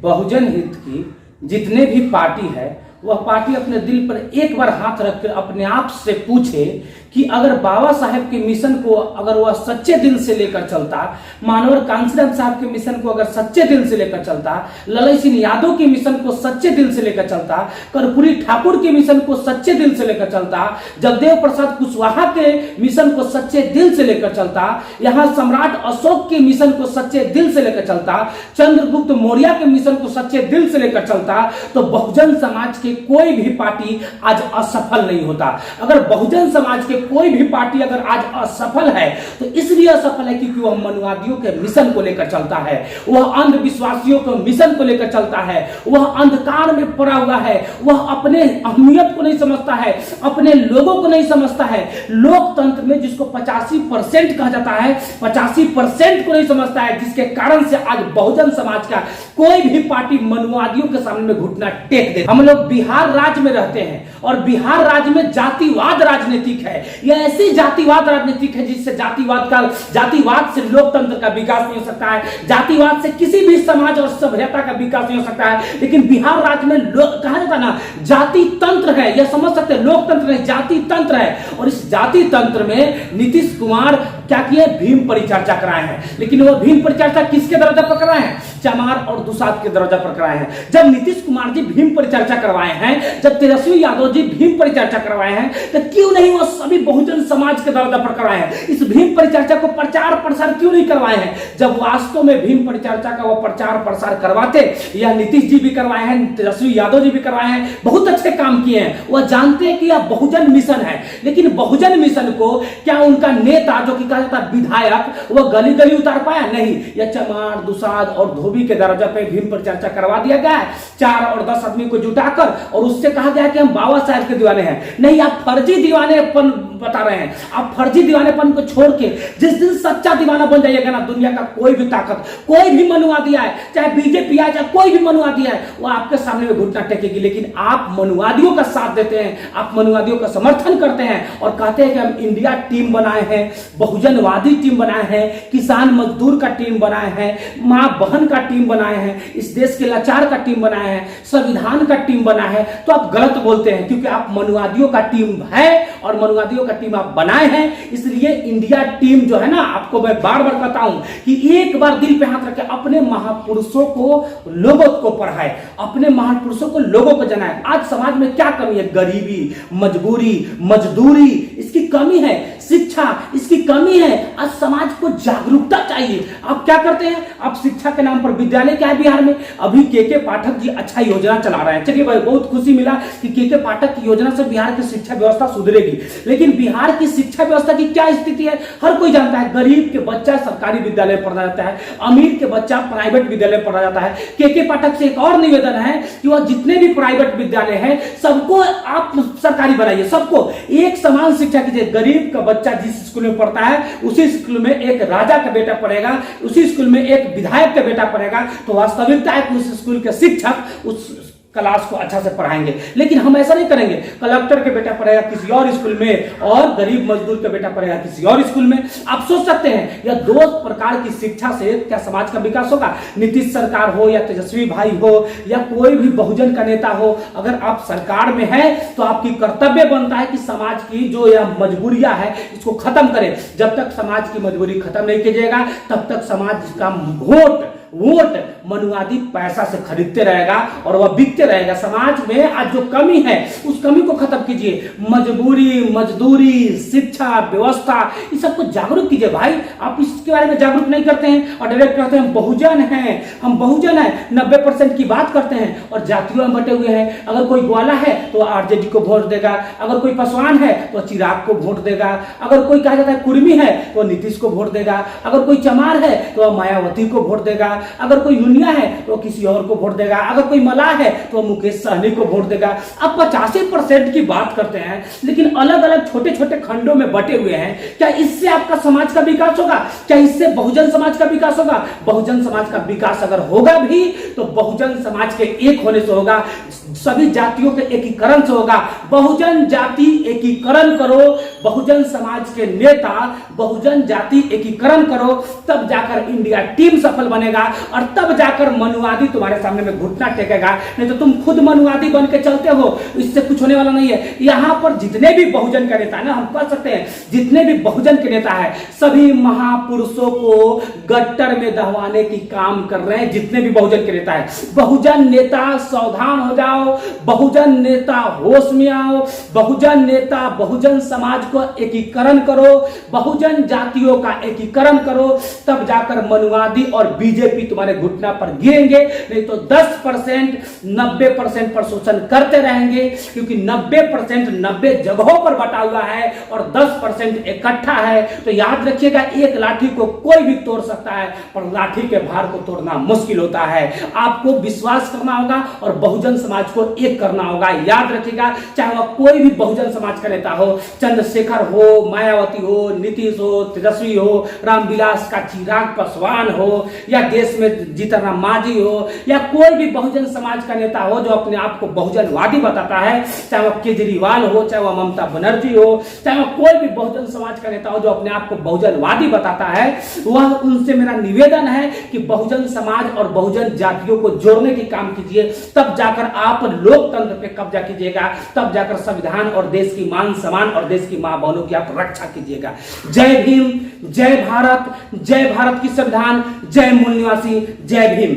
बहुजन हित की जितने भी पार्टी है वह पार्टी अपने दिल पर एक बार हाथ रखकर अपने आप से पूछे कि अगर बाबा साहेब के मिशन को अगर वह सच्चे दिल से लेकर चलता, मानवर कांसीराम साहब के मिशन को अगर सच्चे दिल से लेकर चलता, ललई सिंह यादव के मिशन को सच्चे दिल से लेकर चलता, कर्पूरी ठाकुर के मिशन को सच्चे दिल से लेकर चलता, जगदेव प्रसाद कुशवाहा के मिशन को सच्चे दिल से लेकर चलता, यहाँ सम्राट अशोक के मिशन को सच्चे दिल से लेकर चलता, चंद्रगुप्त मौर्य के मिशन को सच्चे दिल से लेकर चलता, तो बहुजन समाज के कोई भी पार्टी आज असफल नहीं होता। अगर बहुजन समाज के कोई भी पार्टी अगर आज असफल है तो इसलिए असफल है क्योंकि वह मनुवादियों के मिशन को लेकर चलता है, वह अंधविश्वासियों के मिशन को लेकर चलता है, वह अंधकार में पड़ा हुआ है, वह अपने अहमियत को नहीं समझता है, अपने लोगों को नहीं समझता है। लोकतंत्र में जिसको 85% कहा जाता है, 85% को नहीं समझता है, जिसके कारण से आज बहुजन समाज का कोई भी पार्टी मनुवादियों के सामने में घुटना टेक दे। हम लोग बिहार राज्य में रहते हैं और बिहार राज्य में जातिवाद राजनीतिक है। यह ऐसी जातिवाद राजनीतिक है जिससे जातिवाद से लोकतंत्र का विकास नहीं हो सकता है, जातिवाद से किसी भी समाज और सभ्यता का विकास नहीं हो सकता है। लेकिन बिहार राज्य में कहा जाता ना जाति तंत्र है, यह समझ सकते हैं, लोकतंत्र नहीं जाति तंत्र है। और इस जाति तंत्र में नीतीश कुमार क्या किए, भीम परिचर्चा कराए हैं। लेकिन वो भीम परिचर्चा किसके दरवाजा पर कराए हैं, चमार और दुसाद के दरवाजा पर कराए हैं। जब नीतीश कुमार जी भीम परिचर्चा करवाए हैं, जब तेजस्वी यादव जी भीम परिचर्चा करवाए हैं, तो क्यों नहीं वो सभी बहुजन समाज के दरवाजा पर करवाए हैं? इस भीम परिचर्चा को प्रचार प्रसार क्यों नहीं करवाए हैं? जब वास्तव में भीम परिचर्चा का वो प्रचार प्रसार करवाते, या नीतीश जी भी करवाए हैं, तेजस्वी यादव जी भी करवाए हैं, बहुत अच्छे काम किए हैं। वह जानते हैं कि यह बहुजन मिशन है। लेकिन बहुजन मिशन को क्या उनका नेता जो कि कहा जाता है विधायक, वह गली गली उतार पाया? नहीं। यह चमार, दुसाद और धोबी के दरवाजा पे भीम परिचर्चा करवा दिया गया है, 4 और 10 आदमी को जुटाकर, और उससे कहा गया कि हम बाबा साहेब के दीवाने हैं। नहीं, आप फर्जी दीवानेपन बता रहे हैं। आप फर्जी दीवानेपन को छोड़ के जिस दिन सच्चा दीवाना बन जाइएगा ना, दुनिया का कोई भी ताकत, कोई भी मनुवादी आए, चाहे बीजेपी आए, चाहे कोई भी मनुवादी आए, वो आपके सामने में घुटना टेकेगी। लेकिन आप मनुवादियों का साथ देते हैं, आप मनुवादियों का समर्थन करते हैं और कहते हैं कि हम इंडिया टीम बनाए हैं, बहुजनवादी टीम बनाए हैं, किसान मजदूर का टीम बनाए हैं, मां बहन का टीम बनाए हैं, इस देश के लाचार का टीम बनाए हैं, संविधान का टीम बना है। तो आप गलत बोलते हैं, क्योंकि आप मनुवादियों का टीम है और मनुवादियों का टीम आप बनाए हैं। इसलिए इंडिया टीम जो है ना, आपको मैं बार बार बताऊं कि एक बार दिल पे हाथ रखे, अपने महापुरुषों को लोगों को पढ़ाए, अपने महापुरुषों को लोगों को जनाए। आज समाज में क्या कमी है? गरीबी, मजबूरी, मजदूरी, इसकी कमी है, शिक्षा इसकी कमी है। आज समाज को जागरूकता चाहिए। आप क्या करते हैं? आप शिक्षा के नाम पर विद्यालय क्या है बिहार में? अभी के पाठक जी अच्छा योजना चला रहे हैं। चलिए भाई, बहुत खुशी मिला कि के पाठक की योजना से बिहार की शिक्षा व्यवस्था सुधरेगी। लेकिन बिहार की शिक्षा व्यवस्था की क्या स्थिति है हर कोई जानता है। गरीब के बच्चा सरकारी विद्यालय में पढ़ा जाता है, अमीर के बच्चा प्राइवेट विद्यालय में पढ़ा जाता है। के पाठक से एक और निवेदन है कि वह जितने भी प्राइवेट विद्यालय हैं सबको आप सरकारी बनाइए, सबको एक समान शिक्षा कीजिए। गरीब का बच्चा जिस स्कूल में पढ़ता है उसी स्कूल में एक राजा का बेटा पढ़ेगा, उसी स्कूल में एक विधायक का बेटा पढ़ेगा। तो वास्तविकता है कि उस स्कूल के शिक्षक उस क्लास को अच्छा से पढ़ाएंगे। लेकिन हम ऐसा नहीं करेंगे, कलेक्टर के बेटा पढ़ेगा किसी और स्कूल में और गरीब मजदूर का बेटा पढ़ेगा किसी और स्कूल में। आप सोच सकते हैं यह 2 प्रकार की शिक्षा से क्या समाज का विकास होगा? नीतीश सरकार हो या तेजस्वी भाई हो या कोई भी बहुजन का नेता हो, अगर आप सरकार में है तो आपकी कर्तव्य बनता है कि समाज की जो यह मजबूरियां है इसको खत्म करें। जब तक समाज की मजबूरी खत्म नहीं कीजिएगा तब तक समाज का वोट मनुवादी पैसा से खरीदते रहेगा और वह बिकते रहेगा। समाज में आज जो कमी है उस कमी को खत्म कीजिए। मजबूरी, मजदूरी, शिक्षा व्यवस्था, इस सबको जागरूक कीजिए। भाई, आप इसके बारे में जागरूक नहीं करते हैं और डायरेक्ट कहते हैं हम बहुजन हैं, हम बहुजन हैं, 90% की बात करते हैं और जातियों में बटे हुए हैं। अगर कोई ग्वाला है तो आरजेडी को वोट देगा, अगर कोई पासवान है तो चिराग को वोट देगा, अगर कोई कहा जाता है कुर्मी है तो नीतीश को वोट देगा, अगर कोई चमार है तो मायावती को वोट देगा, अगर कोई नुनिया है तो किसी और को वोट देगा, अगर कोई मलाह है तो मुकेश सहनी को वोट देगा। अब 85% की बात करते हैं, लेकिन अलग अलग छोटे छोटे खंडों में बटे हुए हैं। क्या इससे आपका समाज का विकास होगा? क्या इससे बहुजन समाज का विकास होगा? बहुजन समाज का विकास अगर होगा भी तो बहुजन समाज के एक होने से होगा, सभी जातियों के एकीकरण से होगा। बहुजन जाति एकीकरण करो, बहुजन समाज के नेता बहुजन जाति एकीकरण करो, तब जाकर इंडिया टीम सफल बनेगा। और तब जाकर मनुवादी तुम्हारे सामने में घुटना टेकेगा, नहीं तो तुम खुद मनुवादी बन के चलते हो, इससे कुछ होने वाला नहीं है। यहाँ पर जितने भी बहुजन के नेता ना, हम कह सकते हैं जितने भी बहुजन के नेता है, सभी महापुरुषों को गट्टर में दहवाने की काम कर रहे हैं। जितने भी बहुजन के नेता है, बहुजन नेता सावधान हो जाओ, बहुजन नेता होश में आओ, बहुजन नेता बहुजन समाज को एकीकरण करो, बहुजन जातियों का एकीकरण करो, तब जाकर मनुवादी और बीजेपी तुम्हारे घुटना पर गिरेंगे। नहीं तो 10% 90% पर शोषण करते रहेंगे, क्योंकि 90% 90 जगहों पर बटा हुआ है और 10% इकट्ठा है। तो याद रखिएगा, एक लाठी को कोई भी तोड़ सकता है, पर लाठी के भार को तोड़ना मुश्किल होता है। आपको विश्वास करना होगा और बहुजन समाज को एक करना होगा। याद रखिएगा, चाहे वह कोई भी बहुजन समाज का नेता हो, चंद्रशेखर हो, मायावती हो, नीतीश हो, तेजस्वी हो, रामविलास का चिराग पासवान हो, या देश में जीतन राम मांझी हो, या कोई भी बहुजन समाज का नेता हो जो अपने आप को बहुजनवादी बताता है, चाहे वह केजरीवाल हो, चाहे वह ममता बनर्जी हो, चाहे वह कोई भी बहुजन समाज का नेता हो जो अपने आप को बहुजनवादी बताता है, वह उनसे मेरा निवेदन है कि बहुजन समाज और बहुजन जातियों को जोड़ने की काम कीजिए। तब जाकर आप लोकतंत्र पे कब्जा कीजिएगा, तब जाकर संविधान और देश की मान सम्मान और देश की मां बहनों की आप रक्षा कीजिएगा। जय भीम, जय भारत की संविधान, जय मूल निवासी, जय भीम।